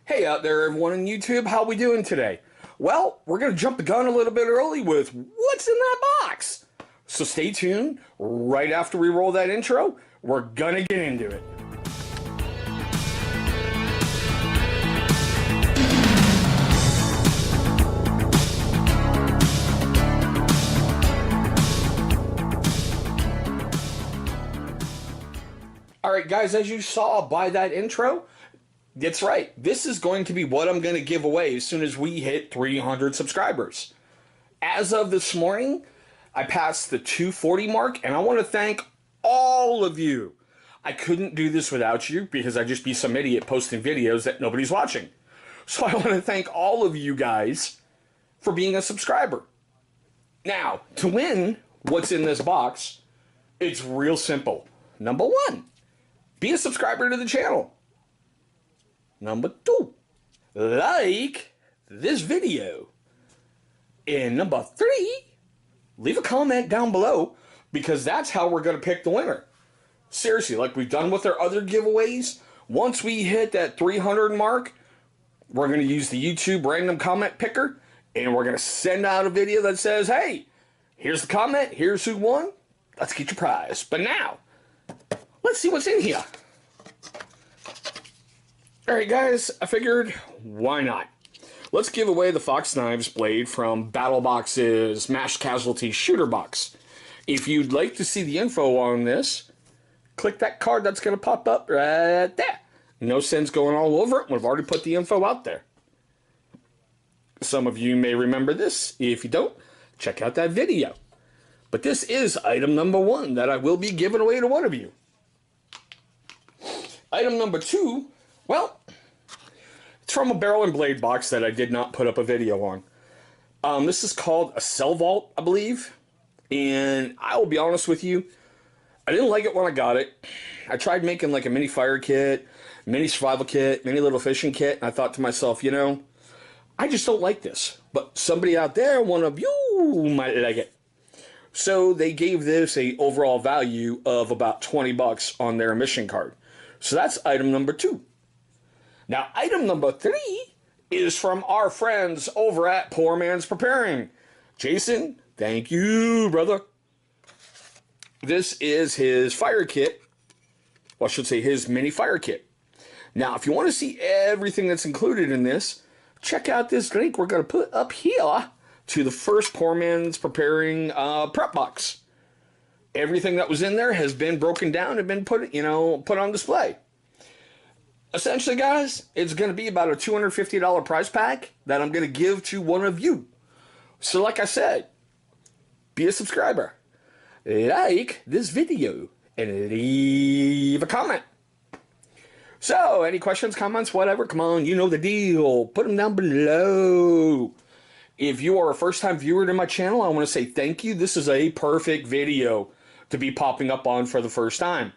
Hey out there everyone on YouTube, how we doing today? Well, we're going to jump the gun a little bit early with what's in that box. So stay tuned, right after we roll that intro, we're going to get into it. Alright guys, as you saw by that intro, that's right. This is going to be what I'm going to give away as soon as we hit 300 subscribers. As of this morning, I passed the 240 mark, and I want to thank all of you. I couldn't do this without you because I'd just be some idiot posting videos that nobody's watching. So I want to thank all of you guys for being a subscriber. Now, to win what's in this box, it's real simple. Number one, be a subscriber to the channel. Number two, like this video. And number three, leave a comment down below because that's how we're going to pick the winner. Seriously, like we've done with our other giveaways, once we hit that 300 mark, we're going to use the YouTube random comment picker and we're going to send out a video that says, hey, here's the comment, here's who won, let's get your prize. But now, let's see what's in here. Alright guys, I figured, why not? Let's give away the Fox Knives blade from BattleBox's Mass Casualty Shooter Box. If you'd like to see the info on this, click that card that's going to pop up right there. No sense going all over it, we've already put the info out there. Some of you may remember this. If you don't, check out that video. But this is item number one that I will be giving away to one of you. Item number two, well, it's from a barrel and blade box that I did not put up a video on. This is called a Cell Vault, I believe. And I will be honest with you, I didn't like it when I got it. I tried making like a mini fire kit, mini survival kit, mini little fishing kit, and I thought to myself, you know, I just don't like this. But somebody out there, one of you, might like it. So they gave this a overall value of about 20 bucks on their mission card. So that's item number two. Now, item number three is from our friends over at Poor Man's Preparing. Jason, thank you, brother. This is his fire kit. Well, I should say his mini fire kit. Now, if you want to see everything that's included in this, check out this link we're going to put up here to the first Poor Man's Preparing prep box. Everything that was in there has been broken down and been put on display. Essentially, guys, it's going to be about a $250 prize pack that I'm going to give to one of you. So like I said, be a subscriber, like this video, and leave a comment. So, any questions, comments, whatever, come on, you know the deal. Put them down below. If you are a first-time viewer to my channel, I want to say thank you. This is a perfect video to be popping up on for the first time.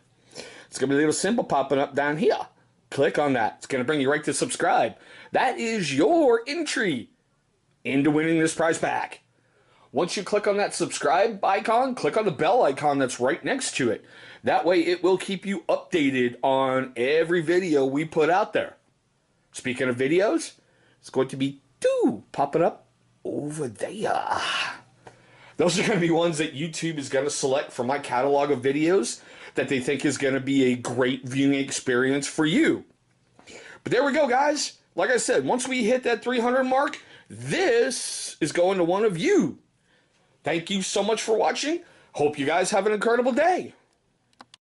It's going to be a little symbol popping up down here. Click on that. It's going to bring you right to subscribe. That is your entry into winning this prize pack. Once you click on that subscribe icon, click on the bell icon that's right next to it. That way it will keep you updated on every video we put out there. Speaking of videos, it's going to be two popping up over there. Those are going to be ones that YouTube is going to select from my catalog of videos that they think is going to be a great viewing experience for you. But there we go, guys. Like I said, once we hit that 300 mark, this is going to one of you. Thank you so much for watching. Hope you guys have an incredible day.